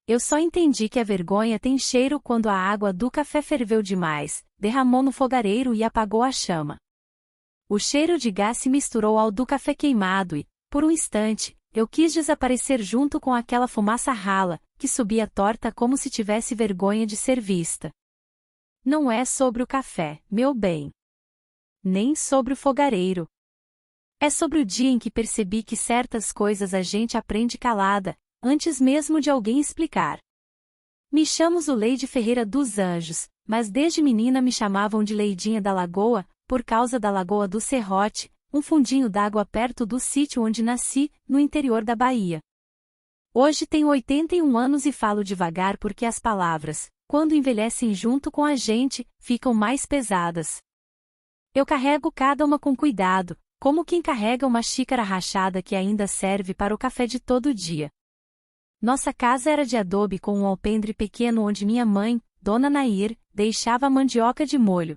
Eu só entendi que a vergonha tem cheiro quando a água do café ferveu demais, derramou no fogareiro e apagou a chama. O cheiro de gás se misturou ao do café queimado e, por um instante, eu quis desaparecer junto com aquela fumaça rala, que subia torta como se tivesse vergonha de ser vista. Não é sobre o café, meu bem. Nem sobre o fogareiro. É sobre o dia em que percebi que certas coisas a gente aprende calada, antes mesmo de alguém explicar. Me chamo Zuleide Ferreira dos Anjos, mas desde menina me chamavam de Leidinha da Lagoa, por causa da Lagoa do Serrote, um fundinho d'água perto do sítio onde nasci, no interior da Bahia. Hoje tenho 81 anos e falo devagar porque as palavras, quando envelhecem junto com a gente, ficam mais pesadas. Eu carrego cada uma com cuidado, como quem carrega uma xícara rachada que ainda serve para o café de todo dia. Nossa casa era de adobe com um alpendre pequeno onde minha mãe, Dona Nair, deixava a mandioca de molho.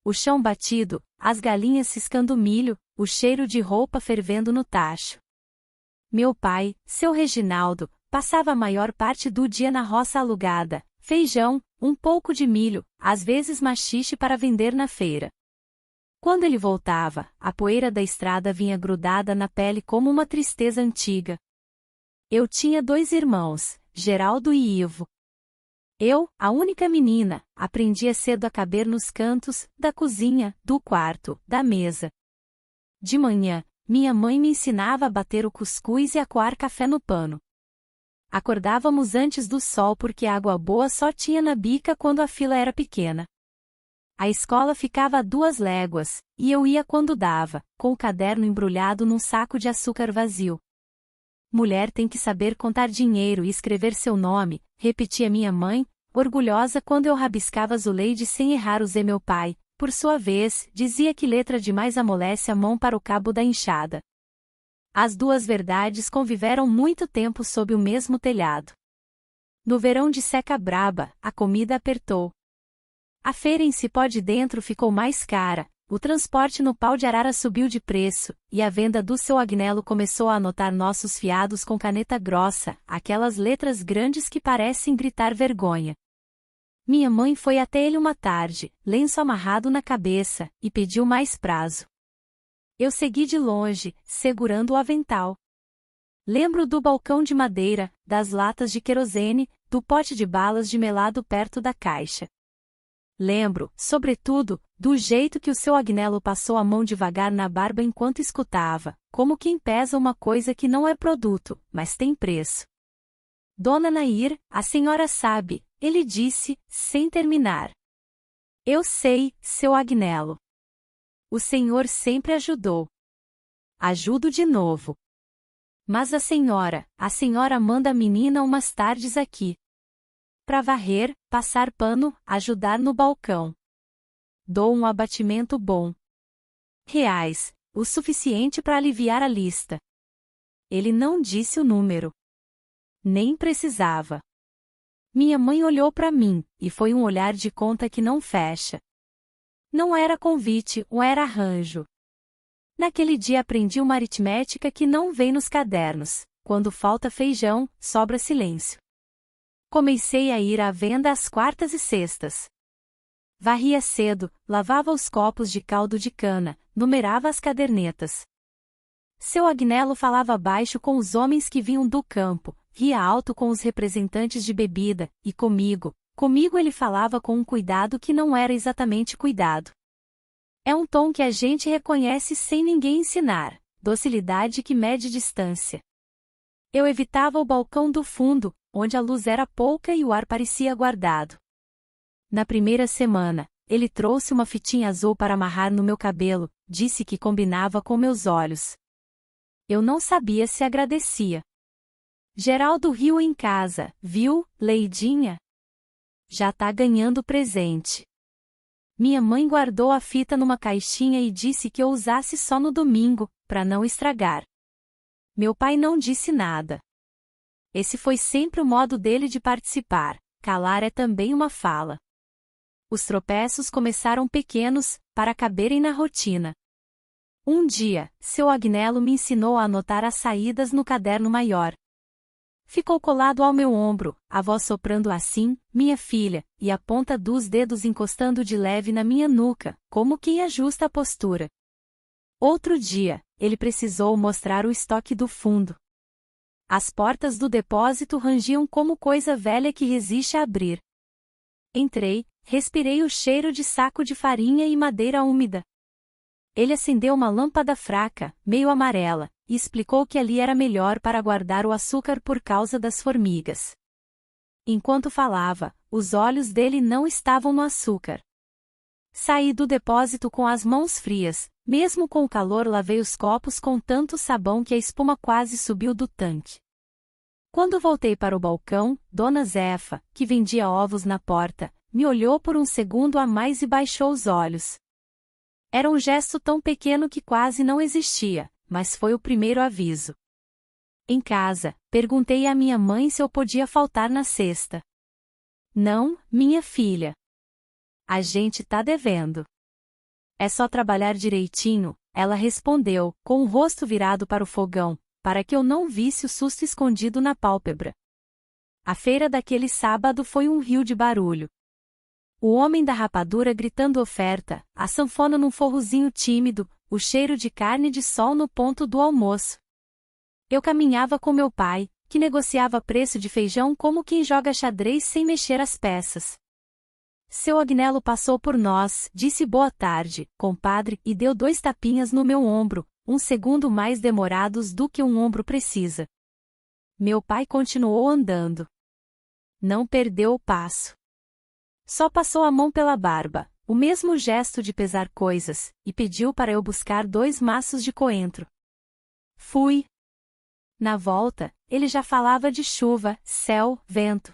O chão batido, as galinhas ciscando milho, o cheiro de roupa fervendo no tacho. Meu pai, seu Reginaldo, passava a maior parte do dia na roça alugada, feijão, um pouco de milho, às vezes maxixe para vender na feira. Quando ele voltava, a poeira da estrada vinha grudada na pele como uma tristeza antiga. Eu tinha 2 irmãos, Geraldo e Ivo. Eu, a única menina, aprendia cedo a caber nos cantos, da cozinha, do quarto, da mesa. De manhã, minha mãe me ensinava a bater o cuscuz e a coar café no pano. Acordávamos antes do sol porque água boa só tinha na bica quando a fila era pequena. A escola ficava a 2 léguas, e eu ia quando dava, com o caderno embrulhado num saco de açúcar vazio. Mulher tem que saber contar dinheiro e escrever seu nome, repetia minha mãe, orgulhosa quando eu rabiscava Zuleide sem errar o Z. Meu pai, por sua vez, dizia que letra demais amolece a mão para o cabo da enxada. As 2 verdades conviveram muito tempo sob o mesmo telhado. No verão de seca braba, a comida apertou. A feira em Cipó de Dentro ficou mais cara, o transporte no Pau de Arara subiu de preço, e a venda do seu Agnello começou a anotar nossos fiados com caneta grossa, aquelas letras grandes que parecem gritar vergonha. Minha mãe foi até ele uma tarde, lenço amarrado na cabeça, e pediu mais prazo. Eu segui de longe, segurando o avental. Lembro do balcão de madeira, das latas de querosene, do pote de balas de melado perto da caixa. Lembro, sobretudo, do jeito que o seu Agnello passou a mão devagar na barba enquanto escutava, como quem pesa uma coisa que não é produto, mas tem preço. Dona Nair, a senhora sabe, ele disse, sem terminar. Eu sei, seu Agnello. O senhor sempre ajudou. Ajudo de novo. Mas a senhora manda a menina umas tardes aqui. Pra varrer, passar pano, ajudar no balcão. Dou um abatimento bom. Reais, o suficiente para aliviar a lista. Ele não disse o número. Nem precisava. Minha mãe olhou para mim, e foi um olhar de conta que não fecha. Não era convite, ou era arranjo. Naquele dia aprendi uma aritmética que não vem nos cadernos. Quando falta feijão, sobra silêncio. Comecei a ir à venda às quartas e sextas. Varria cedo, lavava os copos de caldo de cana, numerava as cadernetas. Seu Agnello falava baixo com os homens que vinham do campo, ria alto com os representantes de bebida, e comigo ele falava com um cuidado que não era exatamente cuidado. É um tom que a gente reconhece sem ninguém ensinar, docilidade que mede distância. Eu evitava o balcão do fundo, onde a luz era pouca e o ar parecia guardado. Na primeira semana, ele trouxe uma fitinha azul para amarrar no meu cabelo, disse que combinava com meus olhos. Eu não sabia se agradecia. Geraldo riu em casa, viu, Leidinha? Já tá ganhando presente. Minha mãe guardou a fita numa caixinha e disse que eu usasse só no domingo, para não estragar. Meu pai não disse nada. Esse foi sempre o modo dele de participar, calar é também uma fala. Os tropeços começaram pequenos, para caberem na rotina. Um dia, seu Agnello me ensinou a anotar as saídas no caderno maior. ficou colado ao meu ombro, a voz soprando assim, minha filha, e a ponta dos dedos encostando de leve na minha nuca, como quem ajusta a postura. Outro dia, ele precisou mostrar o estoque do fundo. As portas do depósito rangiam como coisa velha que resiste a abrir. Entrei, respirei o cheiro de saco de farinha e madeira úmida. Ele acendeu uma lâmpada fraca, meio amarela, e explicou que ali era melhor para guardar o açúcar por causa das formigas. Enquanto falava, os olhos dele não estavam no açúcar. Saí do depósito com as mãos frias, mesmo com o calor lavei os copos com tanto sabão que a espuma quase subiu do tanque. Quando voltei para o balcão, Dona Zefa, que vendia ovos na porta, me olhou por um segundo a mais e baixou os olhos. Era um gesto tão pequeno que quase não existia, mas foi o primeiro aviso. Em casa, perguntei à minha mãe se eu podia faltar na sexta. Não, minha filha. A gente tá devendo. É só trabalhar direitinho, ela respondeu, com o rosto virado para o fogão, para que eu não visse o susto escondido na pálpebra. A feira daquele sábado foi um rio de barulho. O homem da rapadura gritando oferta, a sanfona num forrozinho tímido, o cheiro de carne de sol no ponto do almoço. Eu caminhava com meu pai, que negociava preço de feijão como quem joga xadrez sem mexer as peças. Seu Agnello passou por nós, disse boa tarde, compadre, e deu 2 tapinhas no meu ombro, um segundo mais demorados do que um ombro precisa. Meu pai continuou andando. Não perdeu o passo. Só passou a mão pela barba, o mesmo gesto de pesar coisas, e pediu para eu buscar 2 maços de coentro. Fui. Na volta, ele já falava de chuva, céu, vento.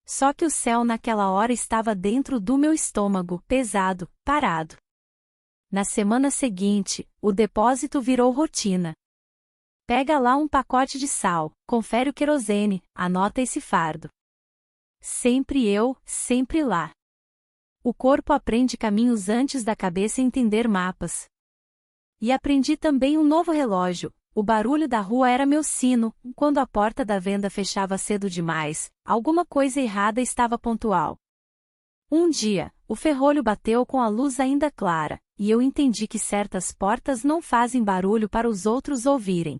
Só que o céu naquela hora estava dentro do meu estômago, pesado, parado. Na semana seguinte, o depósito virou rotina. Pega lá um pacote de sal, confere o querosene, anota esse fardo. Sempre eu, sempre lá. O corpo aprende caminhos antes da cabeça entender mapas. E aprendi também um novo relógio. O barulho da rua era meu sino, quando a porta da venda fechava cedo demais, alguma coisa errada estava pontual. Um dia, o ferrolho bateu com a luz ainda clara, e eu entendi que certas portas não fazem barulho para os outros ouvirem.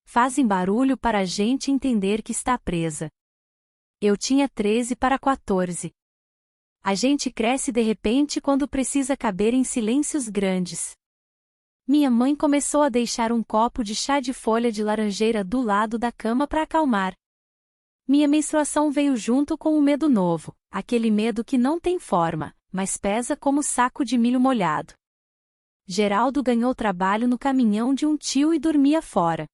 Fazem barulho para a gente entender que está presa. Eu tinha 13 para 14. A gente cresce de repente quando precisa caber em silêncios grandes. Minha mãe começou a deixar um copo de chá de folha de laranjeira do lado da cama para acalmar. Minha menstruação veio junto com um medo novo, aquele medo que não tem forma, mas pesa como saco de milho molhado. Geraldo ganhou trabalho no caminhão de um tio e dormia fora.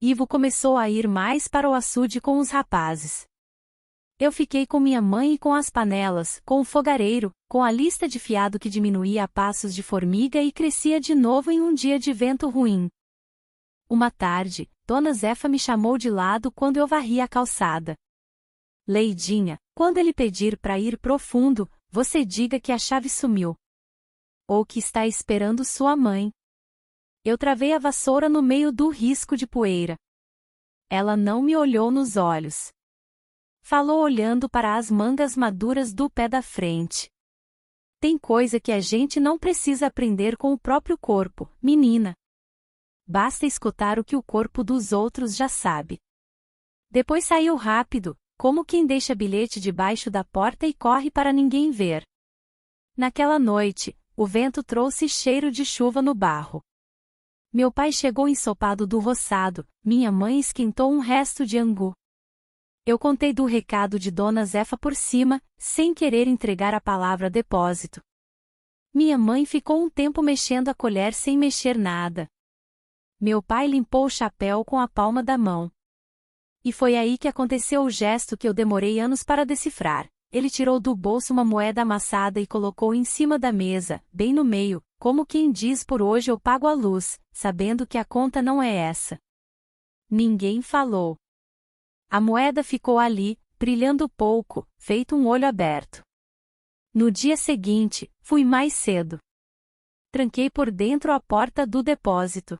Ivo começou a ir mais para o açude com os rapazes. Eu fiquei com minha mãe e com as panelas, com o fogareiro, com a lista de fiado que diminuía a passos de formiga e crescia de novo em um dia de vento ruim. Uma tarde, Dona Zefa me chamou de lado quando eu varria a calçada. Leidinha, quando ele pedir para ir profundo, você diga que a chave sumiu. Ou que está esperando sua mãe. Eu travei a vassoura no meio do risco de poeira. Ela não me olhou nos olhos. Falou olhando para as mangas maduras do pé da frente. Tem coisa que a gente não precisa aprender com o próprio corpo, menina. Basta escutar o que o corpo dos outros já sabe. Depois saiu rápido, como quem deixa bilhete debaixo da porta e corre para ninguém ver. Naquela noite, o vento trouxe cheiro de chuva no barro. Meu pai chegou ensopado do roçado, minha mãe esquentou um resto de angu. Eu contei do recado de Dona Zefa por cima, sem querer entregar a palavra depósito. Minha mãe ficou um tempo mexendo a colher sem mexer nada. Meu pai limpou o chapéu com a palma da mão. E foi aí que aconteceu o gesto que eu demorei anos para decifrar. Ele tirou do bolso uma moeda amassada e colocou em cima da mesa, bem no meio, como quem diz por hoje eu pago a luz, sabendo que a conta não é essa. Ninguém falou. A moeda ficou ali, brilhando pouco, feito um olho aberto. No dia seguinte, fui mais cedo. Tranquei por dentro a porta do depósito.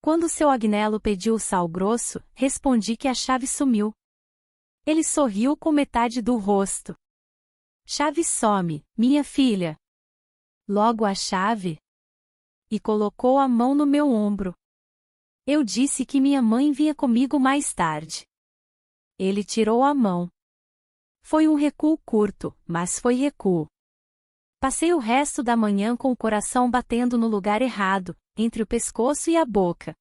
Quando seu Agnello pediu o sal grosso, respondi que a chave sumiu. Ele sorriu com metade do rosto. Chave some, minha filha. Logo a chave. E colocou a mão no meu ombro. Eu disse que minha mãe vinha comigo mais tarde. Ele tirou a mão. Foi um recuo curto, mas foi recuo. Passei o resto da manhã com o coração batendo no lugar errado, entre o pescoço e a boca.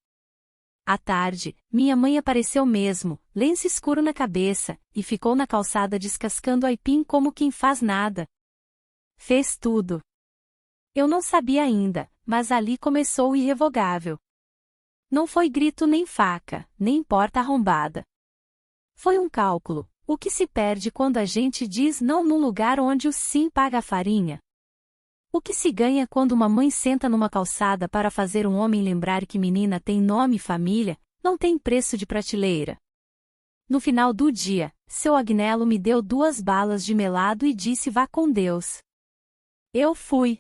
À tarde, minha mãe apareceu mesmo, lenço escuro na cabeça, e ficou na calçada descascando aipim como quem faz nada. Fez tudo. Eu não sabia ainda, mas ali começou o irrevogável. Não foi grito nem faca, nem porta arrombada. Foi um cálculo, o que se perde quando a gente diz não num lugar onde o sim paga a farinha. O que se ganha quando uma mãe senta numa calçada para fazer um homem lembrar que menina tem nome e família, não tem preço de prateleira. No final do dia, seu Agnello me deu 2 balas de melado e disse vá com Deus. Eu fui.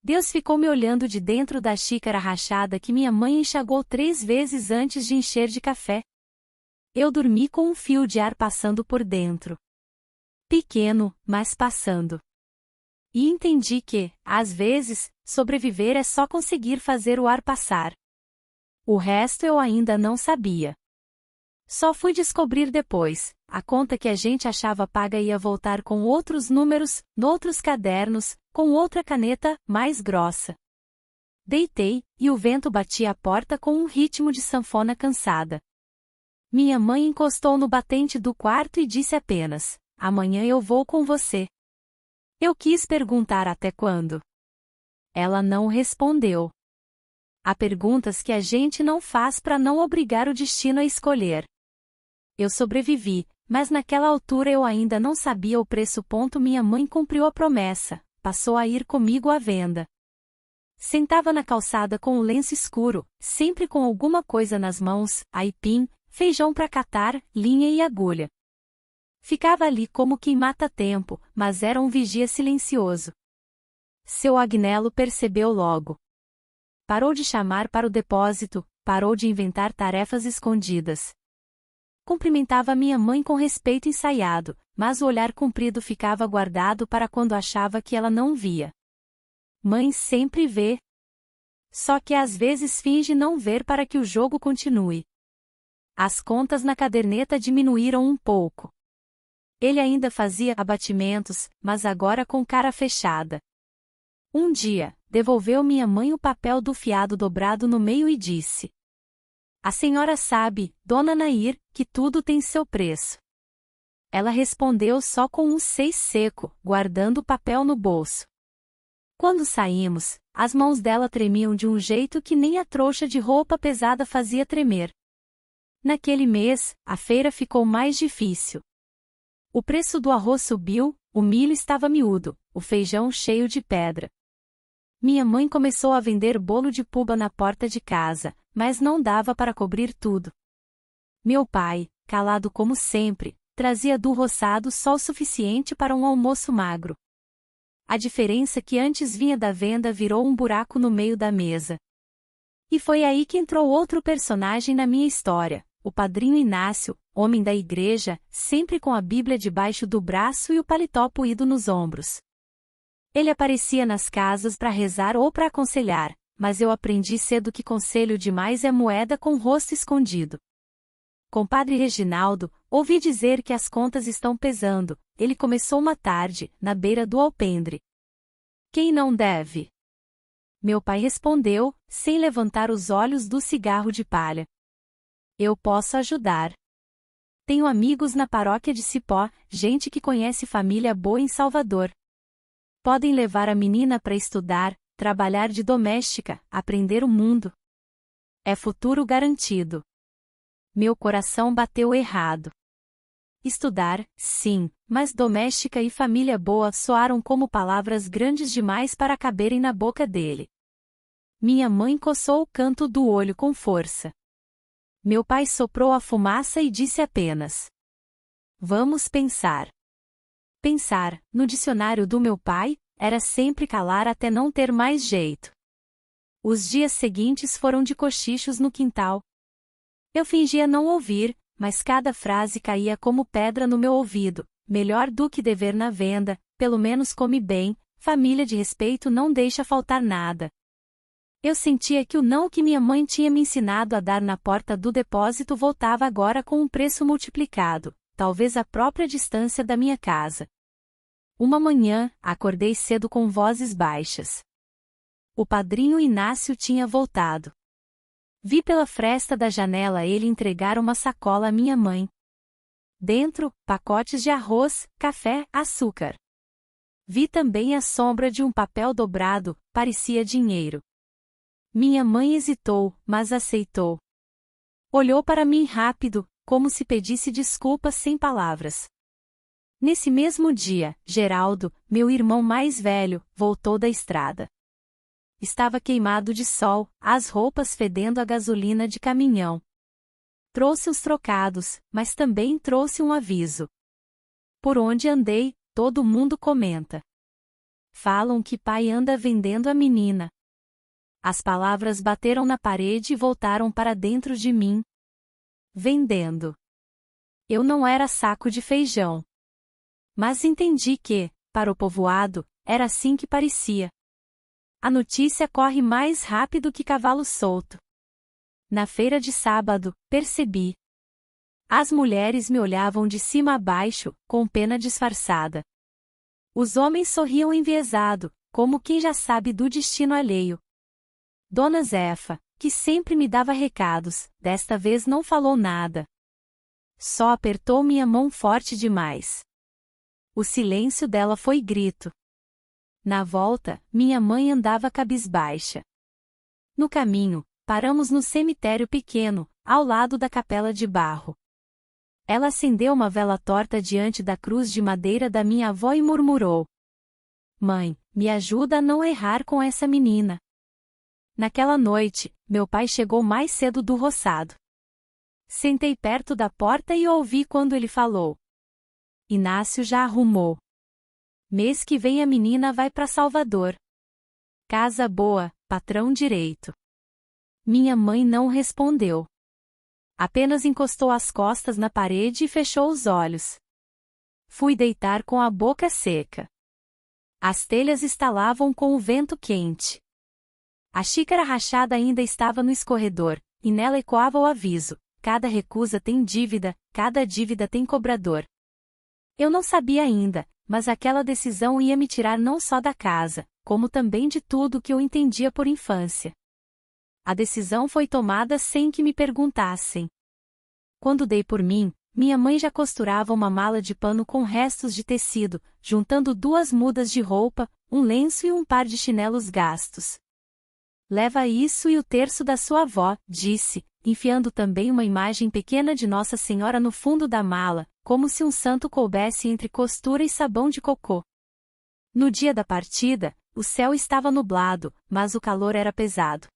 Deus ficou me olhando de dentro da xícara rachada que minha mãe enxagou 3 vezes antes de encher de café. Eu dormi com um fio de ar passando por dentro. Pequeno, mas passando. E entendi que, às vezes, sobreviver é só conseguir fazer o ar passar. O resto eu ainda não sabia. Só fui descobrir depois, a conta que a gente achava paga ia voltar com outros números, noutros cadernos, com outra caneta, mais grossa. Deitei, e o vento batia a porta com um ritmo de sanfona cansada. Minha mãe encostou no batente do quarto e disse apenas, amanhã eu vou com você. Eu quis perguntar até quando. Ela não respondeu. Há perguntas que a gente não faz para não obrigar o destino a escolher. Eu sobrevivi, mas naquela altura eu ainda não sabia o preço. Minha mãe cumpriu a promessa, passou a ir comigo à venda. Sentava na calçada com o lenço escuro, sempre com alguma coisa nas mãos, aipim, feijão para catar, linha e agulha. Ficava ali como quem mata tempo, mas era um vigia silencioso. Seu Agnello percebeu logo. Parou de chamar para o depósito, parou de inventar tarefas escondidas. Cumprimentava minha mãe com respeito ensaiado, mas o olhar comprido ficava guardado para quando achava que ela não via. Mãe sempre vê. Só que às vezes finge não ver para que o jogo continue. As contas na caderneta diminuíram um pouco. Ele ainda fazia abatimentos, mas agora com cara fechada. Um dia, devolveu minha mãe o papel do fiado dobrado no meio e disse: a senhora sabe, dona Nair, que tudo tem seu preço. Ela respondeu só com um 6 seco, guardando o papel no bolso. Quando saímos, as mãos dela tremiam de um jeito que nem a trouxa de roupa pesada fazia tremer. Naquele mês, a feira ficou mais difícil. O preço do arroz subiu, o milho estava miúdo, o feijão cheio de pedra. Minha mãe começou a vender bolo de puba na porta de casa, mas não dava para cobrir tudo. Meu pai, calado como sempre, trazia do roçado só o suficiente para um almoço magro. A diferença que antes vinha da venda virou um buraco no meio da mesa. E foi aí que entrou outro personagem na minha história, o padrinho Inácio, homem da igreja, sempre com a Bíblia debaixo do braço e o paletó puído nos ombros. Ele aparecia nas casas para rezar ou para aconselhar, mas eu aprendi cedo que conselho demais é moeda com o rosto escondido. Compadre Reginaldo, ouvi dizer que as contas estão pesando, ele começou uma tarde, na beira do alpendre. Quem não deve? Meu pai respondeu, sem levantar os olhos do cigarro de palha. Eu posso ajudar. Tenho amigos na paróquia de Cipó, gente que conhece família boa em Salvador. Podem levar a menina para estudar, trabalhar de doméstica, aprender o mundo. É futuro garantido. Meu coração bateu errado. Estudar, sim, mas doméstica e família boa soaram como palavras grandes demais para caberem na boca dele. Minha mãe coçou o canto do olho com força. Meu pai soprou a fumaça e disse apenas: vamos pensar. Pensar, no dicionário do meu pai, era sempre calar até não ter mais jeito. Os dias seguintes foram de cochichos no quintal. Eu fingia não ouvir, mas cada frase caía como pedra no meu ouvido. Melhor do que dever na venda, pelo menos come bem, família de respeito não deixa faltar nada. Eu sentia que o não que minha mãe tinha me ensinado a dar na porta do depósito voltava agora com um preço multiplicado, talvez a própria distância da minha casa. Uma manhã, acordei cedo com vozes baixas. O padrinho Inácio tinha voltado. Vi pela fresta da janela ele entregar uma sacola à minha mãe. Dentro, pacotes de arroz, café, açúcar. Vi também a sombra de um papel dobrado, parecia dinheiro. Minha mãe hesitou, mas aceitou. Olhou para mim rápido, como se pedisse desculpas sem palavras. Nesse mesmo dia, Geraldo, meu irmão mais velho, voltou da estrada. Estava queimado de sol, as roupas fedendo a gasolina de caminhão. Trouxe os trocados, mas também trouxe um aviso. Por onde andei, todo mundo comenta. Falam que pai anda vendendo a menina. As palavras bateram na parede e voltaram para dentro de mim. Vendendo. Eu não era saco de feijão. Mas entendi que, para o povoado, era assim que parecia. A notícia corre mais rápido que cavalo solto. Na feira de sábado, percebi. As mulheres me olhavam de cima a baixo, com pena disfarçada. Os homens sorriam enviesado, como quem já sabe do destino alheio. Dona Zefa, que sempre me dava recados, desta vez não falou nada. Só apertou minha mão forte demais. O silêncio dela foi grito. Na volta, minha mãe andava cabisbaixa. No caminho, paramos no cemitério pequeno, ao lado da capela de barro. Ela acendeu uma vela torta diante da cruz de madeira da minha avó e murmurou: Mãe, me ajuda a não errar com essa menina. Naquela noite, meu pai chegou mais cedo do roçado. Sentei perto da porta e ouvi quando ele falou. Inácio já arrumou. Mês que vem a menina vai para Salvador. Casa boa, patrão direito. Minha mãe não respondeu. Apenas encostou as costas na parede e fechou os olhos. Fui deitar com a boca seca. As telhas estalavam com o vento quente. A xícara rachada ainda estava no escorredor, e nela ecoava o aviso: cada recusa tem dívida, cada dívida tem cobrador. Eu não sabia ainda, mas aquela decisão ia me tirar não só da casa, como também de tudo que eu entendia por infância. A decisão foi tomada sem que me perguntassem. Quando dei por mim, minha mãe já costurava uma mala de pano com restos de tecido, juntando 2 mudas de roupa, um lenço e um par de chinelos gastos. Leva isso e o terço da sua avó, disse, enfiando também uma imagem pequena de Nossa Senhora no fundo da mala, como se um santo coubesse entre costura e sabão de cocô. No dia da partida, o céu estava nublado, mas o calor era pesado.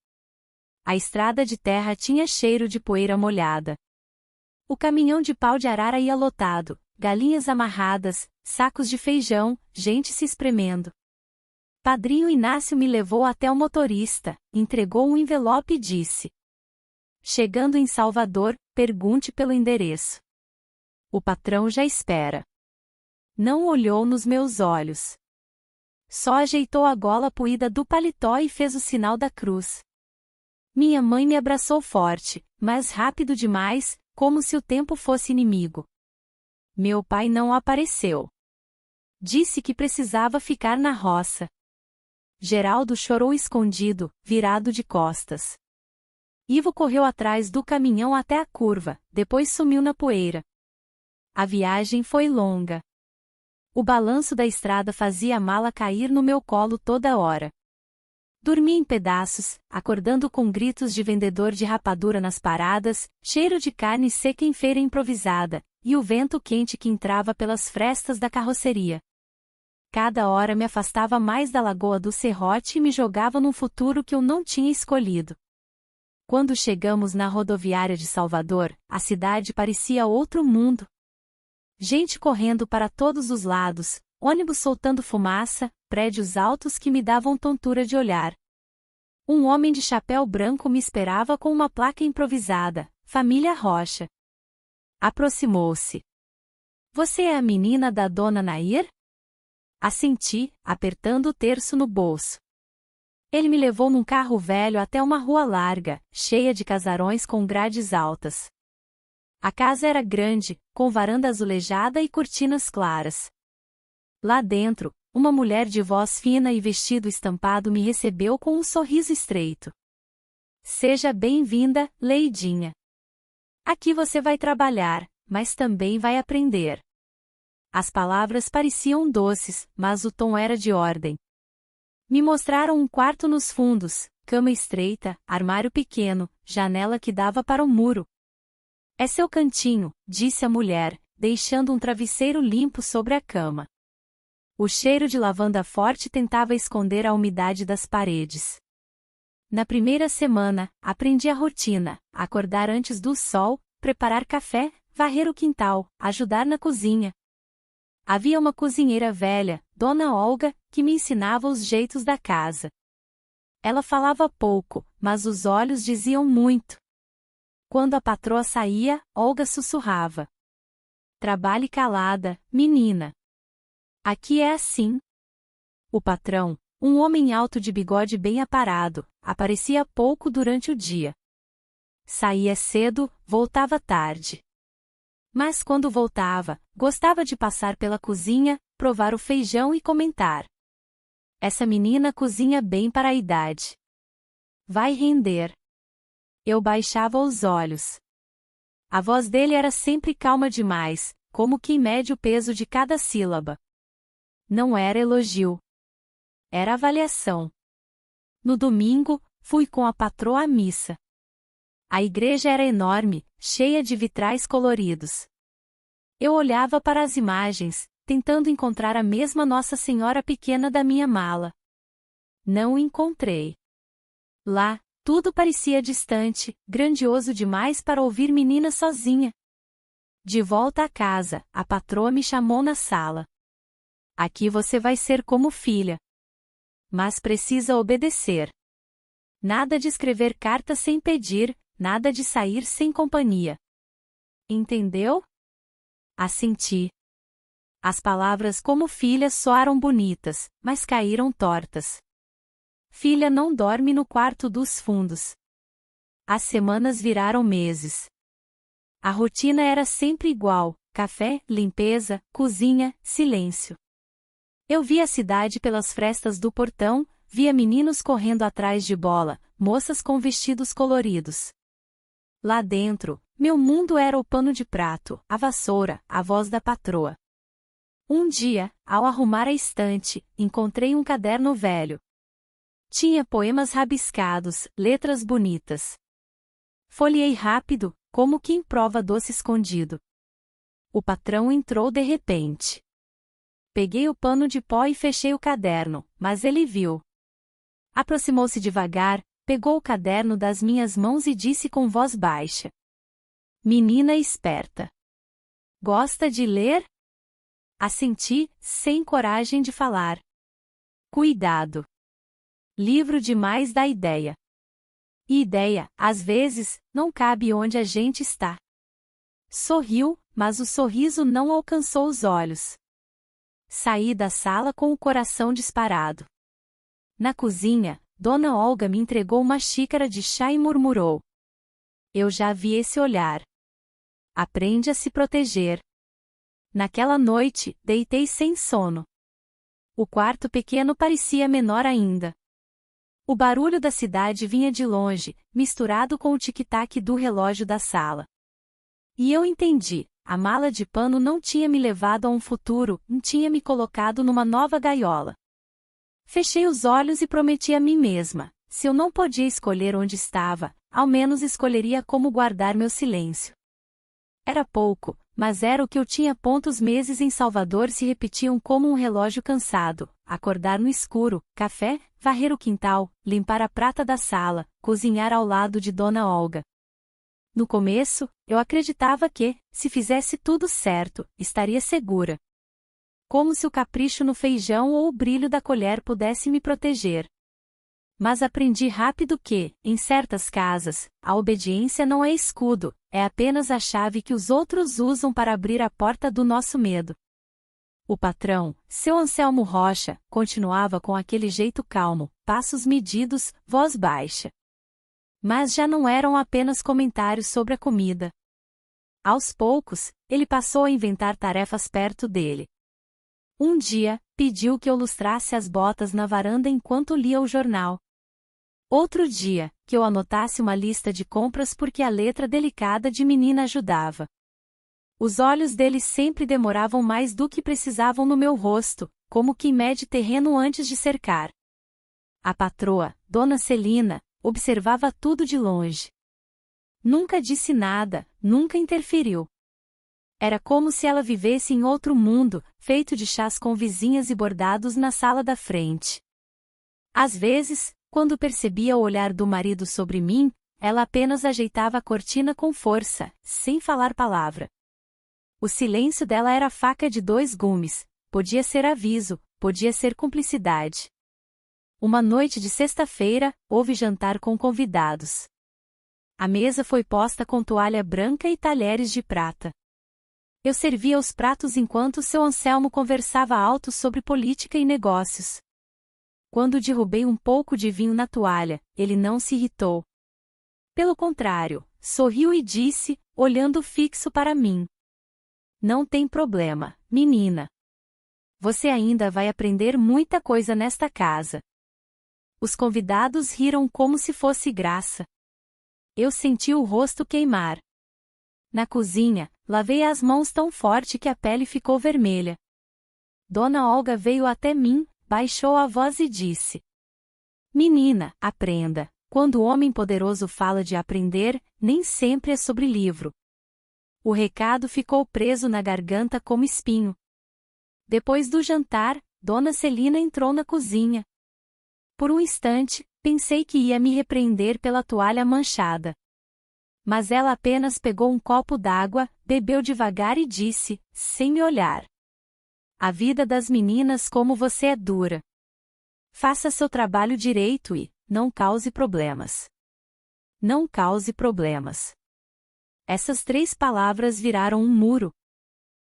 A estrada de terra tinha cheiro de poeira molhada. O caminhão de pau de arara ia lotado, galinhas amarradas, sacos de feijão, gente se espremendo. Padrinho Inácio me levou até o motorista, entregou um envelope e disse: Chegando em Salvador, pergunte pelo endereço. O patrão já espera. Não olhou nos meus olhos. Só ajeitou a gola puída do paletó e fez o sinal da cruz. Minha mãe me abraçou forte, mas rápido demais, como se o tempo fosse inimigo. Meu pai não apareceu. Disse que precisava ficar na roça. Geraldo chorou escondido, virado de costas. Ivo correu atrás do caminhão até a curva, depois sumiu na poeira. A viagem foi longa. O balanço da estrada fazia a mala cair no meu colo toda hora. Dormi em pedaços, acordando com gritos de vendedor de rapadura nas paradas, cheiro de carne seca em feira improvisada, e o vento quente que entrava pelas frestas da carroceria. Cada hora me afastava mais da lagoa do Serrote e me jogava num futuro que eu não tinha escolhido. Quando chegamos na rodoviária de Salvador, a cidade parecia outro mundo. Gente correndo para todos os lados, ônibus soltando fumaça, prédios altos que me davam tontura de olhar. Um homem de chapéu branco me esperava com uma placa improvisada, Família Rocha. Aproximou-se. Você é a menina da dona Nair? Assenti, apertando o terço no bolso. Ele me levou num carro velho até uma rua larga, cheia de casarões com grades altas. A casa era grande, com varanda azulejada e cortinas claras. Lá dentro, uma mulher de voz fina e vestido estampado me recebeu com um sorriso estreito. Seja bem-vinda, Leidinha. Aqui você vai trabalhar, mas também vai aprender. As palavras pareciam doces, mas o tom era de ordem. Me mostraram um quarto nos fundos, cama estreita, armário pequeno, janela que dava para o muro. É seu cantinho, disse a mulher, deixando um travesseiro limpo sobre a cama. O cheiro de lavanda forte tentava esconder a umidade das paredes. Na primeira semana, aprendi a rotina: acordar antes do sol, preparar café, varrer o quintal, ajudar na cozinha. Havia uma cozinheira velha, Dona Olga, que me ensinava os jeitos da casa. Ela falava pouco, mas os olhos diziam muito. Quando a patroa saía, Olga sussurrava: trabalhe calada, menina. Aqui é assim. O patrão, um homem alto de bigode bem aparado, aparecia pouco durante o dia. Saía cedo, voltava tarde. Mas quando voltava, gostava de passar pela cozinha, provar o feijão e comentar: essa menina cozinha bem para a idade. Vai render. Eu baixava os olhos. A voz dele era sempre calma demais, como quem mede o peso de cada sílaba. Não era elogio. Era avaliação. No domingo, fui com a patroa à missa. A igreja era enorme, cheia de vitrais coloridos. Eu olhava para as imagens, tentando encontrar a mesma Nossa Senhora pequena da minha mala. Não encontrei. Lá, tudo parecia distante, grandioso demais para ouvir menina sozinha. De volta à casa, a patroa me chamou na sala. Aqui você vai ser como filha. Mas precisa obedecer. Nada de escrever carta sem pedir, nada de sair sem companhia. Entendeu? Assenti. As palavras como filha soaram bonitas, mas caíram tortas. Filha não dorme no quarto dos fundos. As semanas viraram meses. A rotina era sempre igual: café, limpeza, cozinha, silêncio. Eu via a cidade pelas frestas do portão, via meninos correndo atrás de bola, moças com vestidos coloridos. Lá dentro, meu mundo era o pano de prato, a vassoura, a voz da patroa. Um dia, ao arrumar a estante, encontrei um caderno velho. Tinha poemas rabiscados, letras bonitas. Folheei rápido, como quem prova doce escondido. O patrão entrou de repente. Peguei o pano de pó e fechei o caderno, mas ele viu. Aproximou-se devagar, pegou o caderno das minhas mãos e disse com voz baixa: menina esperta. Gosta de ler? Assenti, sem coragem de falar. Cuidado. Livro demais dá ideia. E ideia, às vezes, não cabe onde a gente está. Sorriu, mas o sorriso não alcançou os olhos. Saí da sala com o coração disparado. Na cozinha, Dona Olga me entregou uma xícara de chá e murmurou: eu já vi esse olhar. Aprende a se proteger. Naquela noite, deitei sem sono. O quarto pequeno parecia menor ainda. O barulho da cidade vinha de longe, misturado com o tic-tac do relógio da sala. E eu entendi: a mala de pano não tinha me levado a um futuro, tinha me colocado numa nova gaiola. Fechei os olhos e prometi a mim mesma: se eu não podia escolher onde estava, ao menos escolheria como guardar meu silêncio. Era pouco, mas era o que eu tinha. Meses em Salvador se repetiam como um relógio cansado: acordar no escuro, café, varrer o quintal, limpar a prata da sala, cozinhar ao lado de Dona Olga. No começo, eu acreditava que, se fizesse tudo certo, estaria segura. Como se o capricho no feijão ou o brilho da colher pudesse me proteger. Mas aprendi rápido que, em certas casas, a obediência não é escudo, é apenas a chave que os outros usam para abrir a porta do nosso medo. O patrão, seu Anselmo Rocha, continuava com aquele jeito calmo, passos medidos, voz baixa. Mas já não eram apenas comentários sobre a comida. Aos poucos, ele passou a inventar tarefas perto dele. Um dia, pediu que eu lustrasse as botas na varanda enquanto lia o jornal. Outro dia, que eu anotasse uma lista de compras porque a letra delicada de menina ajudava. Os olhos dele sempre demoravam mais do que precisavam no meu rosto, como quem mede terreno antes de cercar. A patroa, Dona Celina, observava tudo de longe. Nunca disse nada, nunca interferiu. Era como se ela vivesse em outro mundo, feito de chás com vizinhas e bordados na sala da frente. Às vezes, quando percebia o olhar do marido sobre mim, ela apenas ajeitava a cortina com força, sem falar palavra. O silêncio dela era faca de dois gumes, podia ser aviso, podia ser cumplicidade. Uma noite de sexta-feira, houve jantar com convidados. A mesa foi posta com toalha branca e talheres de prata. Eu servia os pratos enquanto seu Anselmo conversava alto sobre política e negócios. Quando derrubei um pouco de vinho na toalha, ele não se irritou. Pelo contrário, sorriu e disse, olhando fixo para mim: "Não tem problema, menina. Você ainda vai aprender muita coisa nesta casa." Os convidados riram como se fosse graça. Eu senti o rosto queimar. Na cozinha, lavei as mãos tão forte que a pele ficou vermelha. Dona Olga veio até mim, baixou a voz e disse: "Menina, aprenda. Quando o homem poderoso fala de aprender, nem sempre é sobre livro." O recado ficou preso na garganta como espinho. Depois do jantar, Dona Celina entrou na cozinha. Por um instante, pensei que ia me repreender pela toalha manchada. Mas ela apenas pegou um copo d'água, bebeu devagar e disse, sem me olhar: "A vida das meninas como você é dura. Faça seu trabalho direito e não cause problemas. Não cause problemas." Essas 3 palavras viraram um muro.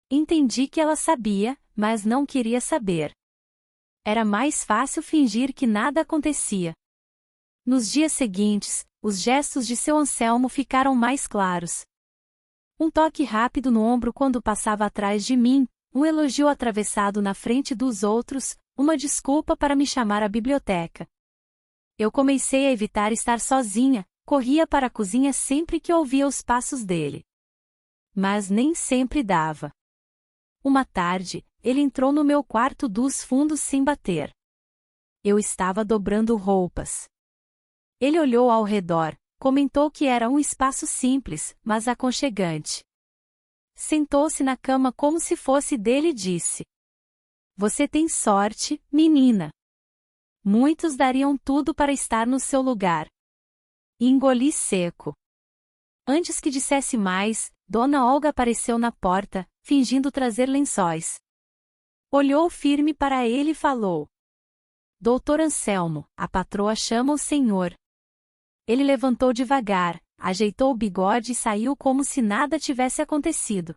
Entendi que ela sabia, mas não queria saber. Era mais fácil fingir que nada acontecia. Nos dias seguintes, os gestos de seu Anselmo ficaram mais claros. Um toque rápido no ombro quando passava atrás de mim, um elogio atravessado na frente dos outros, uma desculpa para me chamar à biblioteca. Eu comecei a evitar estar sozinha, corria para a cozinha sempre que ouvia os passos dele. Mas nem sempre dava. Uma tarde, ele entrou no meu quarto dos fundos sem bater. Eu estava dobrando roupas. Ele olhou ao redor, comentou que era um espaço simples, mas aconchegante. Sentou-se na cama como se fosse dele e disse: "Você tem sorte, menina. Muitos dariam tudo para estar no seu lugar." E engoli seco. Antes que dissesse mais, Dona Olga apareceu na porta, fingindo trazer lençóis. Olhou firme para ele e falou: "Doutor Anselmo, a patroa chama o senhor." Ele levantou devagar, ajeitou o bigode e saiu como se nada tivesse acontecido.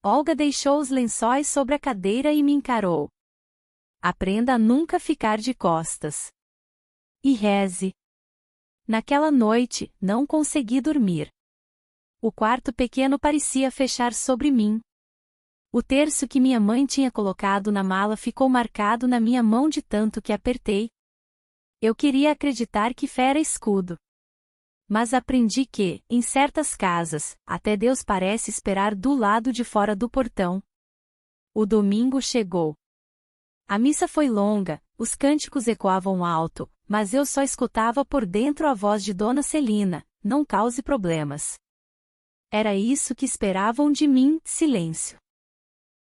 Olga deixou os lençóis sobre a cadeira e me encarou. "Aprenda a nunca ficar de costas. E reze." Naquela noite, não consegui dormir. O quarto pequeno parecia fechar sobre mim. O terço que minha mãe tinha colocado na mala ficou marcado na minha mão de tanto que apertei. Eu queria acreditar que fé era escudo. Mas aprendi que, em certas casas, até Deus parece esperar do lado de fora do portão. O domingo chegou. A missa foi longa, os cânticos ecoavam alto, mas eu só escutava por dentro a voz de Dona Celina: "Não cause problemas." Era isso que esperavam de mim, silêncio.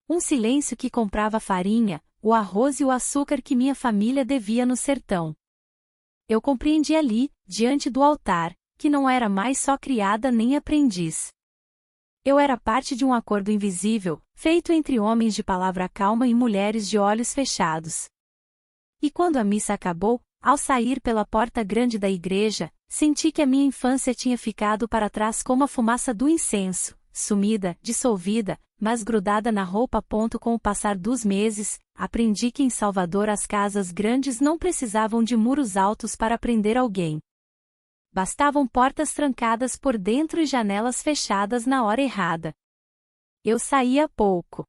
Um silêncio que comprava a farinha, o arroz e o açúcar que minha família devia no sertão. Eu compreendi ali, diante do altar, que não era mais só criada nem aprendiz. Eu era parte de um acordo invisível, feito entre homens de palavra calma e mulheres de olhos fechados. E quando a missa acabou, ao sair pela porta grande da igreja, senti que a minha infância tinha ficado para trás como a fumaça do incenso, sumida, dissolvida, mas grudada na roupa. Com o passar dos meses, aprendi que em Salvador as casas grandes não precisavam de muros altos para prender alguém. Bastavam portas trancadas por dentro e janelas fechadas na hora errada. Eu saía pouco.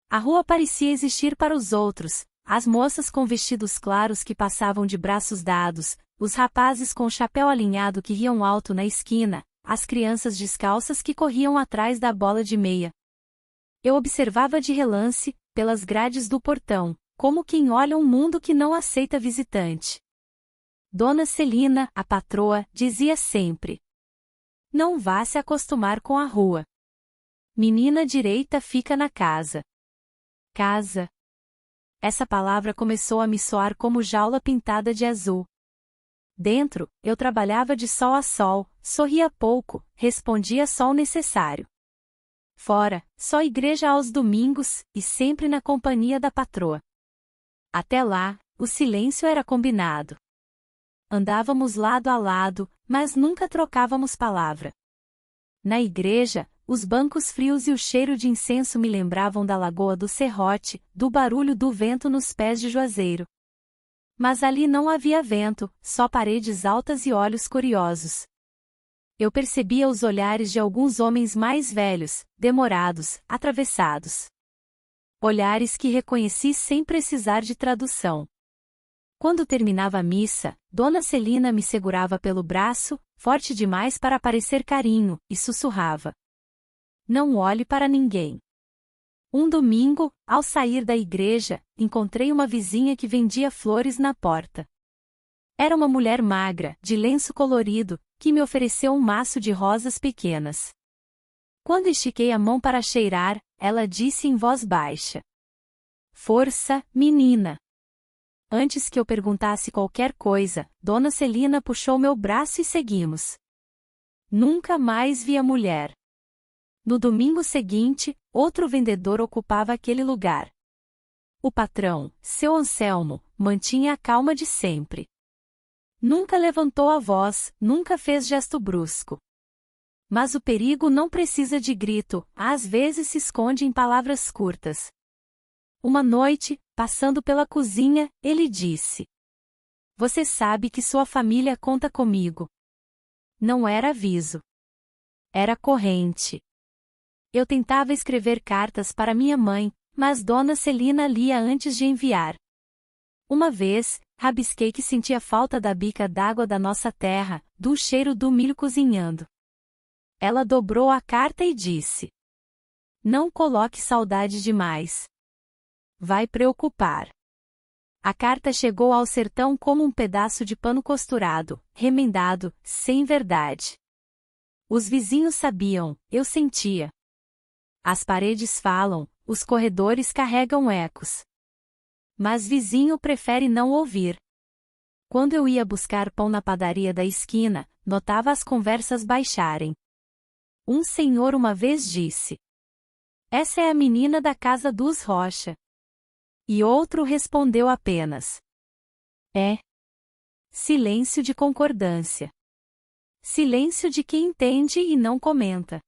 A rua parecia existir para os outros, as moças com vestidos claros que passavam de braços dados, os rapazes com chapéu alinhado que riam alto na esquina, as crianças descalças que corriam atrás da bola de meia. Eu observava de relance, pelas grades do portão, como quem olha um mundo que não aceita visitante. Dona Celina, a patroa, dizia sempre: "Não vá se acostumar com a rua. Menina direita fica na casa." Casa. Essa palavra começou a me soar como jaula pintada de azul. Dentro, eu trabalhava de sol a sol, sorria pouco, respondia só o necessário. Fora, só igreja aos domingos, e sempre na companhia da patroa. Até lá, o silêncio era combinado. Andávamos lado a lado, mas nunca trocávamos palavra. Na igreja, os bancos frios e o cheiro de incenso me lembravam da lagoa do Serrote, do barulho do vento nos pés de Juazeiro. Mas ali não havia vento, só paredes altas e olhos curiosos. Eu percebia os olhares de alguns homens mais velhos, demorados, atravessados. Olhares que reconheci sem precisar de tradução. Quando terminava a missa, Dona Celina me segurava pelo braço, forte demais para parecer carinho, e sussurrava: "Não olhe para ninguém." Um domingo, ao sair da igreja, encontrei uma vizinha que vendia flores na porta. Era uma mulher magra, de lenço colorido, que me ofereceu um maço de rosas pequenas. Quando estiquei a mão para cheirar, ela disse em voz baixa: "Força, menina." Antes que eu perguntasse qualquer coisa, Dona Celina puxou meu braço e seguimos. Nunca mais vi a mulher. No domingo seguinte, outro vendedor ocupava aquele lugar. O patrão, seu Anselmo, mantinha a calma de sempre. Nunca levantou a voz, nunca fez gesto brusco. Mas o perigo não precisa de grito, às vezes se esconde em palavras curtas. Uma noite, passando pela cozinha, ele disse: "Você sabe que sua família conta comigo." Não era aviso. Era corrente. Eu tentava escrever cartas para minha mãe, mas Dona Celina lia antes de enviar. Uma vez, rabisquei que sentia falta da bica d'água da nossa terra, do cheiro do milho cozinhando. Ela dobrou a carta e disse: "Não coloque saudade demais. Vai preocupar." A carta chegou ao sertão como um pedaço de pano costurado, remendado, sem verdade. Os vizinhos sabiam, eu sentia. As paredes falam, os corredores carregam ecos. Mas vizinho prefere não ouvir. Quando eu ia buscar pão na padaria da esquina, notava as conversas baixarem. Um senhor uma vez disse: "Essa é a menina da casa dos Rocha." E outro respondeu apenas: "É." Silêncio de concordância. Silêncio de quem entende e não comenta.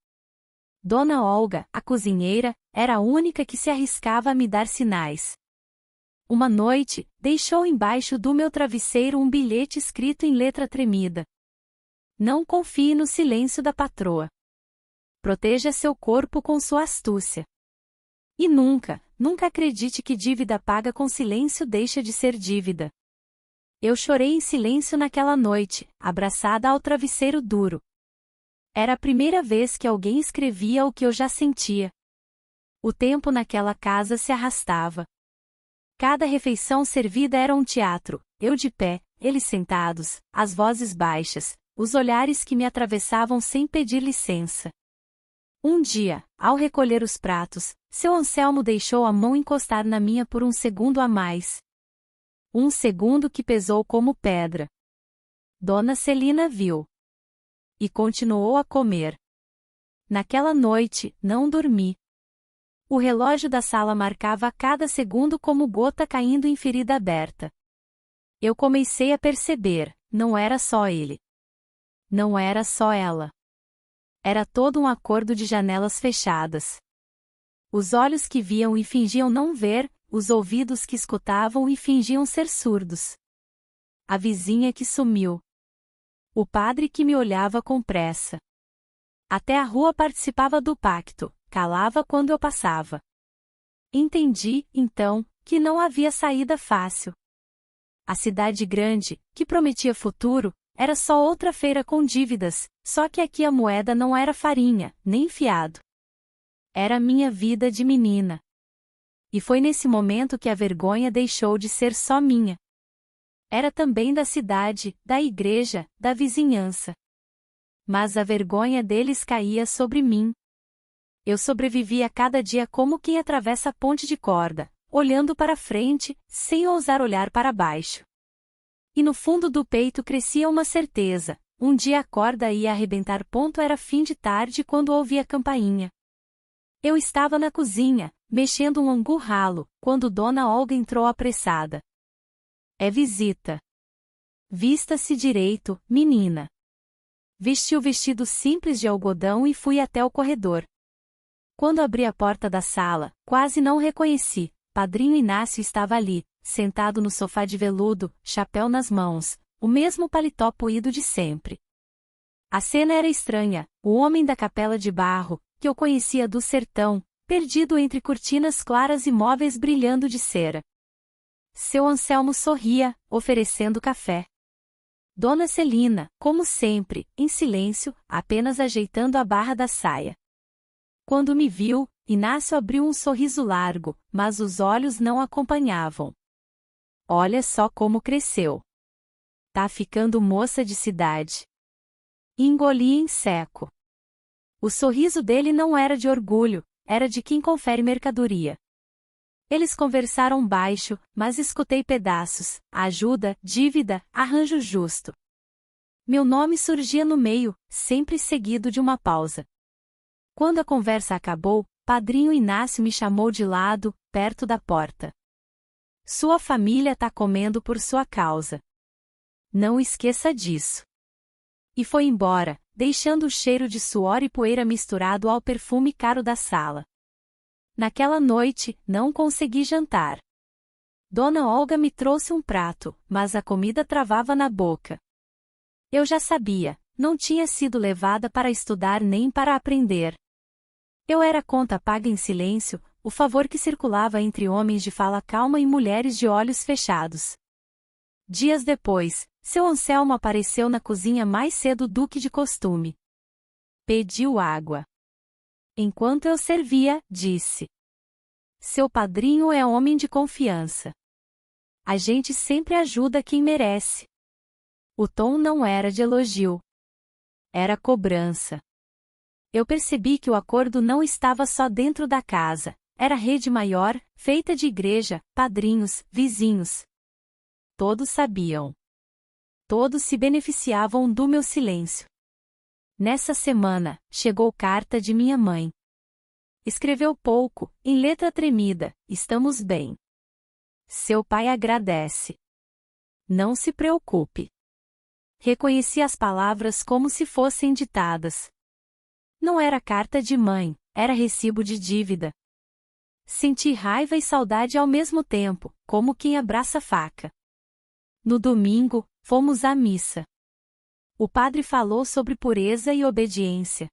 Dona Olga, a cozinheira, era a única que se arriscava a me dar sinais. Uma noite, deixou embaixo do meu travesseiro um bilhete escrito em letra tremida: "Não confie no silêncio da patroa. Proteja seu corpo com sua astúcia. E nunca, nunca acredite que dívida paga com silêncio deixa de ser dívida." Eu chorei em silêncio naquela noite, abraçada ao travesseiro duro. Era a primeira vez que alguém escrevia o que eu já sentia. O tempo naquela casa se arrastava. Cada refeição servida era um teatro, eu de pé, eles sentados, as vozes baixas, os olhares que me atravessavam sem pedir licença. Um dia, ao recolher os pratos, seu Anselmo deixou a mão encostar na minha por um segundo a mais. Um segundo que pesou como pedra. Dona Celina viu. E continuou a comer. Naquela noite, não dormi. O relógio da sala marcava cada segundo como gota caindo em ferida aberta. Eu comecei a perceber, não era só ele. Não era só ela. Era todo um acordo de janelas fechadas. Os olhos que viam e fingiam não ver, os ouvidos que escutavam e fingiam ser surdos. A vizinha que sumiu. O padre que me olhava com pressa. Até a rua participava do pacto, calava quando eu passava. Entendi, então, que não havia saída fácil. A cidade grande, que prometia futuro, era só outra feira com dívidas, só que aqui a moeda não era farinha, nem fiado. Era minha vida de menina. E foi nesse momento que a vergonha deixou de ser só minha. Era também da cidade, da igreja, da vizinhança. Mas a vergonha deles caía sobre mim. Eu sobrevivia cada dia como quem atravessa a ponte de corda, olhando para frente, sem ousar olhar para baixo. E no fundo do peito crescia uma certeza, um dia a corda ia arrebentar. Era fim de tarde quando ouvi a campainha. Eu estava na cozinha, mexendo um angu ralo, quando Dona Olga entrou apressada. É visita. Vista-se direito, menina. Vesti o vestido simples de algodão e fui até o corredor. Quando abri a porta da sala, quase não reconheci. Padrinho Inácio estava ali, sentado no sofá de veludo, chapéu nas mãos, o mesmo paletó puído de sempre. A cena era estranha, o homem da capela de barro, que eu conhecia do sertão, perdido entre cortinas claras e móveis brilhando de cera. Seu Anselmo sorria, oferecendo café. Dona Celina, como sempre, em silêncio, apenas ajeitando a barra da saia. Quando me viu, Inácio abriu um sorriso largo, mas os olhos não acompanhavam. Olha só como cresceu. Tá ficando moça de cidade. Engoli em seco. O sorriso dele não era de orgulho, era de quem confere mercadoria. Eles conversaram baixo, mas escutei pedaços, ajuda, dívida, arranjo justo. Meu nome surgia no meio, sempre seguido de uma pausa. Quando a conversa acabou, Padrinho Inácio me chamou de lado, perto da porta. Sua família tá comendo por sua causa. Não esqueça disso. E foi embora, deixando o cheiro de suor e poeira misturado ao perfume caro da sala. Naquela noite, não consegui jantar. Dona Olga me trouxe um prato, mas a comida travava na boca. Eu já sabia, não tinha sido levada para estudar nem para aprender. Eu era conta paga em silêncio, o favor que circulava entre homens de fala calma e mulheres de olhos fechados. Dias depois, seu Anselmo apareceu na cozinha mais cedo do que de costume. Pediu água. Enquanto eu servia, disse: Seu padrinho é homem de confiança. A gente sempre ajuda quem merece. O tom não era de elogio. Era cobrança. Eu percebi que o acordo não estava só dentro da casa, era rede maior, feita de igreja, padrinhos, vizinhos. Todos sabiam. Todos se beneficiavam do meu silêncio. Nessa semana, chegou carta de minha mãe. Escreveu pouco, em letra tremida: estamos bem. Seu pai agradece. Não se preocupe. Reconheci as palavras como se fossem ditadas. Não era carta de mãe, era recibo de dívida. Senti raiva e saudade ao mesmo tempo, como quem abraça faca. No domingo, fomos à missa. O padre falou sobre pureza e obediência.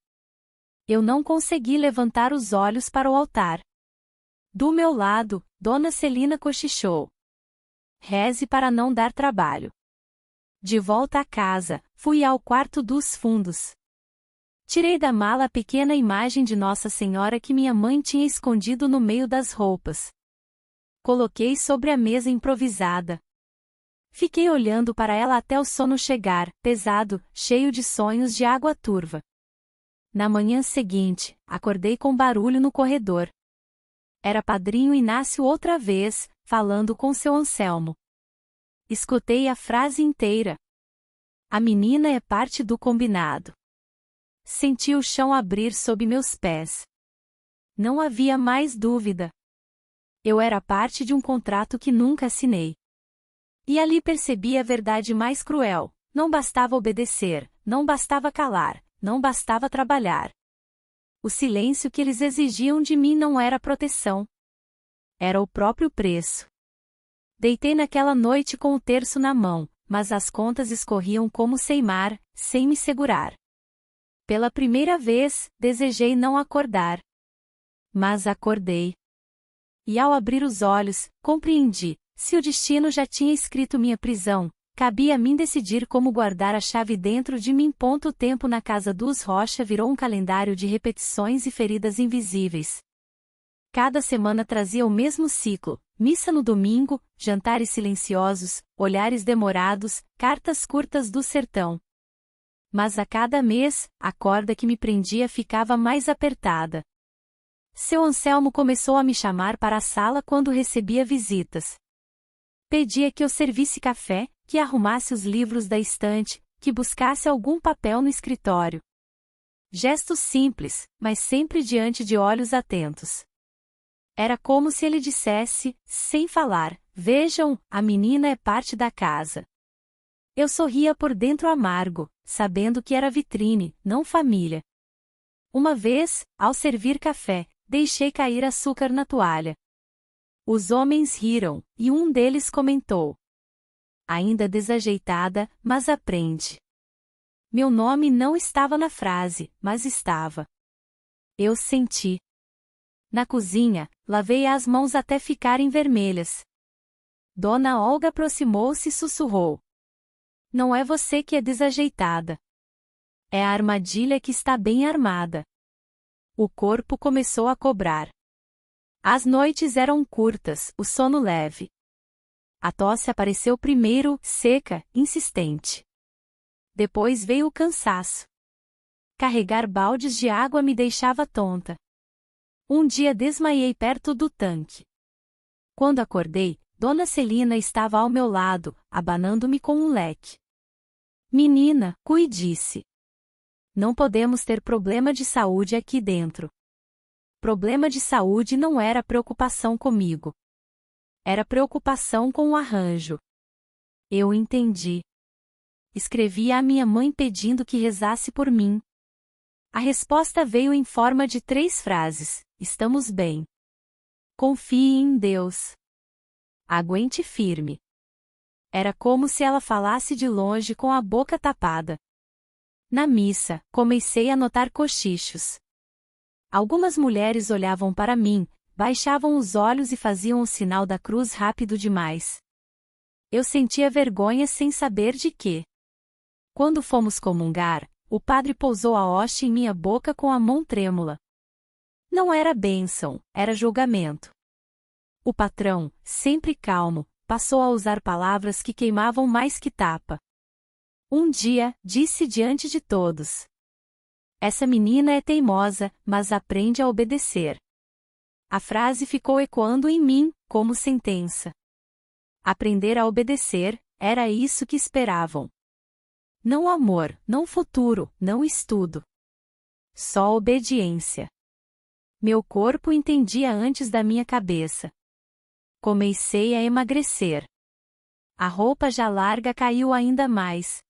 Eu não consegui levantar os olhos para o altar. Do meu lado, Dona Celina cochichou: Reze para não dar trabalho. De volta à casa, fui ao quarto dos fundos. Tirei da mala a pequena imagem de Nossa Senhora que minha mãe tinha escondido no meio das roupas. Coloquei sobre a mesa improvisada. Fiquei olhando para ela até o sono chegar, pesado, cheio de sonhos de água turva. Na manhã seguinte, acordei com barulho no corredor. Era Padrinho Inácio outra vez, falando com seu Anselmo. Escutei a frase inteira. A menina é parte do combinado. Senti o chão abrir sob meus pés. Não havia mais dúvida. Eu era parte de um contrato que nunca assinei. E ali percebi a verdade mais cruel: não bastava obedecer, não bastava calar, não bastava trabalhar. O silêncio que eles exigiam de mim não era proteção. Era o próprio preço. Deitei naquela noite com o terço na mão, mas as contas escorriam como sem mar, sem me segurar. Pela primeira vez, desejei não acordar. Mas acordei. E ao abrir os olhos, compreendi: se o destino já tinha escrito minha prisão, cabia a mim decidir como guardar a chave dentro de mim. O tempo na casa dos Rocha virou um calendário de repetições e feridas invisíveis. Cada semana trazia o mesmo ciclo: missa no domingo, jantares silenciosos, olhares demorados, cartas curtas do sertão. Mas a cada mês, a corda que me prendia ficava mais apertada. Seu Anselmo começou a me chamar para a sala quando recebia visitas. Pedia que eu servisse café, que arrumasse os livros da estante, que buscasse algum papel no escritório. Gestos simples, mas sempre diante de olhos atentos. Era como se ele dissesse, sem falar: vejam, a menina é parte da casa. Eu sorria por dentro amargo, sabendo que era vitrine, não família. Uma vez, ao servir café, deixei cair açúcar na toalha. Os homens riram, e um deles comentou: ainda desajeitada, mas aprende. Meu nome não estava na frase, mas estava. Eu senti. Na cozinha, lavei as mãos até ficarem vermelhas. Dona Olga aproximou-se e sussurrou: não é você que é desajeitada. É a armadilha que está bem armada. O corpo começou a cobrar. As noites eram curtas, o sono leve. A tosse apareceu primeiro, seca, insistente. Depois veio o cansaço. Carregar baldes de água me deixava tonta. Um dia desmaiei perto do tanque. Quando acordei, Dona Celina estava ao meu lado, abanando-me com um leque. Menina, cuide-se. Não podemos ter problema de saúde aqui dentro. Problema de saúde não era preocupação comigo. Era preocupação com o arranjo. Eu entendi. Escrevi à minha mãe pedindo que rezasse por mim. A resposta veio em forma de 3 frases: estamos bem. Confie em Deus. Aguente firme. Era como se ela falasse de longe com a boca tapada. Na missa, comecei a notar cochichos. Algumas mulheres olhavam para mim, baixavam os olhos e faziam o sinal da cruz rápido demais. Eu sentia vergonha sem saber de quê. Quando fomos comungar, o padre pousou a hóstia em minha boca com a mão trêmula. Não era bênção, era julgamento. O patrão, sempre calmo, passou a usar palavras que queimavam mais que tapa. Um dia, disse diante de todos: essa menina é teimosa, mas aprende a obedecer. A frase ficou ecoando em mim, como sentença. Aprender a obedecer, era isso que esperavam. Não amor, não futuro, não estudo. Só obediência. Meu corpo entendia antes da minha cabeça. Comecei a emagrecer. A roupa já larga caiu ainda mais.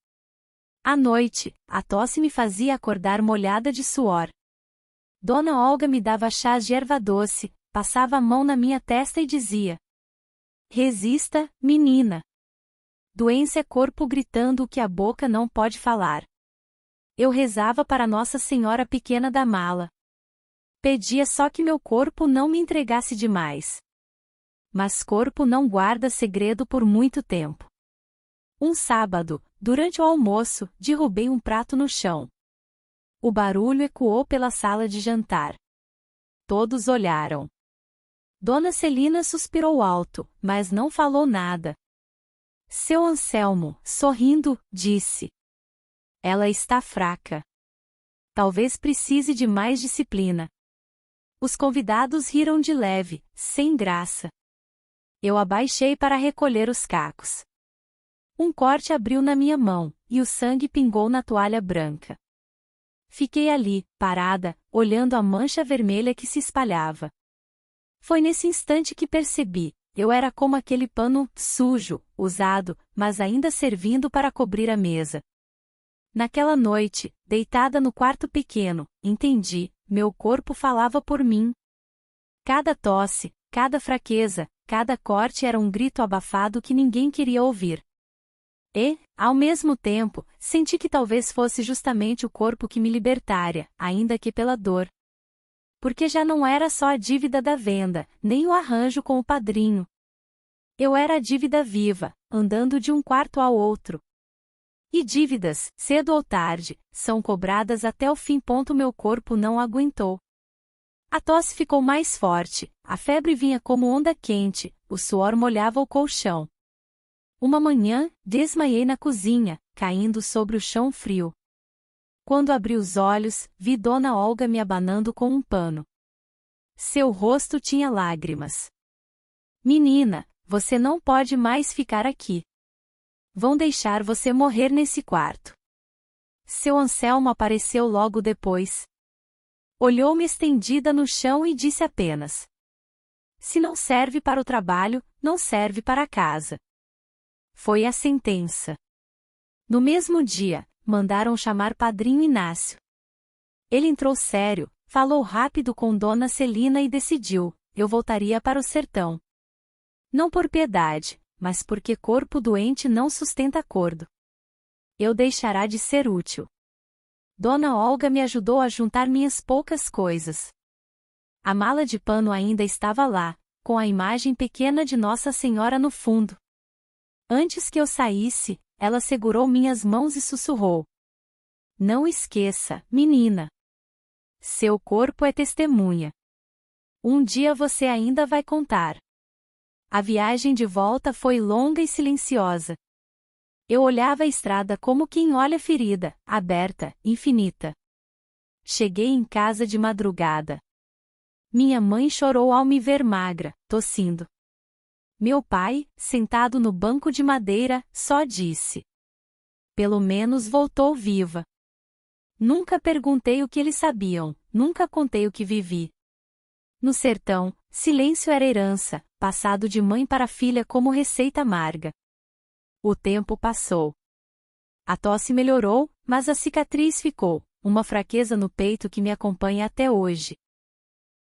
À noite, a tosse me fazia acordar molhada de suor. Dona Olga me dava chás de erva doce, passava a mão na minha testa e dizia: resista, menina. Doença é corpo gritando o que a boca não pode falar. Eu rezava para Nossa Senhora Pequena da Mala. Pedia só que meu corpo não me entregasse demais. Mas corpo não guarda segredo por muito tempo. Um sábado, durante o almoço, derrubei um prato no chão. O barulho ecoou pela sala de jantar. Todos olharam. Dona Celina suspirou alto, mas não falou nada. Seu Anselmo, sorrindo, disse: ela está fraca. Talvez precise de mais disciplina. Os convidados riram de leve, sem graça. Eu abaixei para recolher os cacos. Um corte abriu na minha mão, e o sangue pingou na toalha branca. Fiquei ali, parada, olhando a mancha vermelha que se espalhava. Foi nesse instante que percebi: Eu era como aquele pano sujo, usado, mas ainda servindo para cobrir a mesa. Naquela noite, deitada no quarto pequeno, entendi, meu corpo falava por mim. Cada tosse, cada fraqueza, cada corte era um grito abafado que ninguém queria ouvir. E, ao mesmo tempo, senti que talvez fosse justamente o corpo que me libertara, ainda que pela dor. Porque já não era só a dívida da venda, nem o arranjo com o padrinho. Eu era a dívida viva, andando de um quarto ao outro. E dívidas, cedo ou tarde, são cobradas até o fim. Meu corpo não aguentou. A tosse ficou mais forte, a febre vinha como onda quente, o suor molhava o colchão. Uma manhã, desmaiei na cozinha, caindo sobre o chão frio. Quando abri os olhos, vi Dona Olga me abanando com um pano. Seu rosto tinha lágrimas. Menina, você não pode mais ficar aqui. Vão deixar você morrer nesse quarto. Seu Anselmo apareceu logo depois. Olhou-me estendida no chão e disse apenas: se não serve para o trabalho, não serve para a casa. Foi a sentença. No mesmo dia, mandaram chamar Padrinho Inácio. Ele entrou sério, falou rápido com Dona Celina e decidiu: eu voltaria para o sertão. Não por piedade, mas porque corpo doente não sustenta acordo. Eu deixará de ser útil. Dona Olga me ajudou a juntar minhas poucas coisas. A mala de pano ainda estava lá, com a imagem pequena de Nossa Senhora no fundo. Antes que eu saísse, ela segurou minhas mãos e sussurrou: não esqueça, menina. Seu corpo é testemunha. Um dia você ainda vai contar. A viagem de volta foi longa e silenciosa. Eu olhava a estrada como quem olha ferida, aberta, infinita. Cheguei em casa de madrugada. Minha mãe chorou ao me ver magra, tossindo. Meu pai, sentado no banco de madeira, só disse: pelo menos voltou viva. Nunca perguntei o que eles sabiam, nunca contei o que vivi. No sertão, silêncio era herança, passado de mãe para filha como receita amarga. O tempo passou. A tosse melhorou, mas a cicatriz ficou, uma fraqueza no peito que me acompanha até hoje.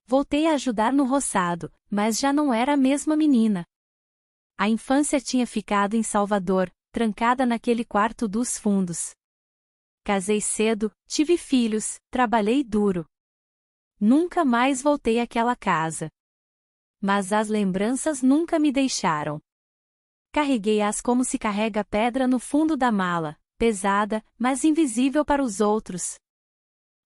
Voltei a ajudar no roçado, mas já não era a mesma menina. A infância tinha ficado em Salvador, trancada naquele quarto dos fundos. Casei cedo, tive filhos, trabalhei duro. Nunca mais voltei àquela casa. Mas as lembranças nunca me deixaram. Carreguei-as como se carrega pedra no fundo da mala, pesada, mas invisível para os outros.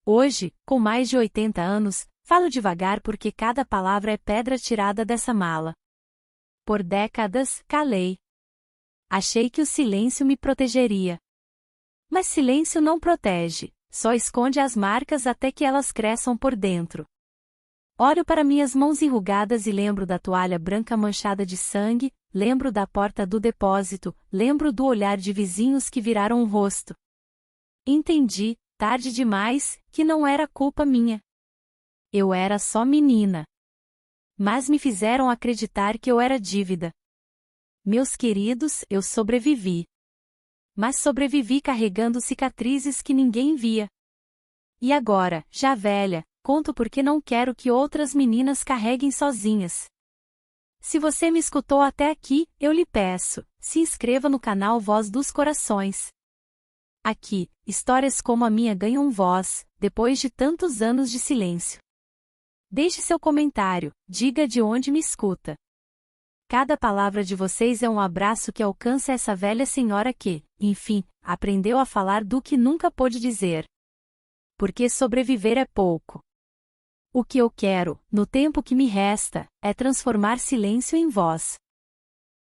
Hoje, com mais de 80 anos, falo devagar porque cada palavra é pedra tirada dessa mala. Por décadas, calei. Achei que o silêncio me protegeria. Mas silêncio não protege, só esconde as marcas até que elas cresçam por dentro. Olho para minhas mãos enrugadas e lembro da toalha branca manchada de sangue, lembro da porta do depósito, lembro do olhar de vizinhos que viraram o rosto. Entendi, tarde demais, que não era culpa minha. Eu era só menina. Mas me fizeram acreditar que eu era dívida. Meus queridos, eu sobrevivi. Mas sobrevivi carregando cicatrizes que ninguém via. E agora, já velha, conto porque não quero que outras meninas carreguem sozinhas. Se você me escutou até aqui, eu lhe peço, se inscreva no canal Voz dos Corações. Aqui, histórias como a minha ganham voz, depois de tantos anos de silêncio. Deixe seu comentário, diga de onde me escuta. Cada palavra de vocês é um abraço que alcança essa velha senhora que, enfim, aprendeu a falar do que nunca pôde dizer. Porque sobreviver é pouco. O que eu quero, no tempo que me resta, é transformar silêncio em voz.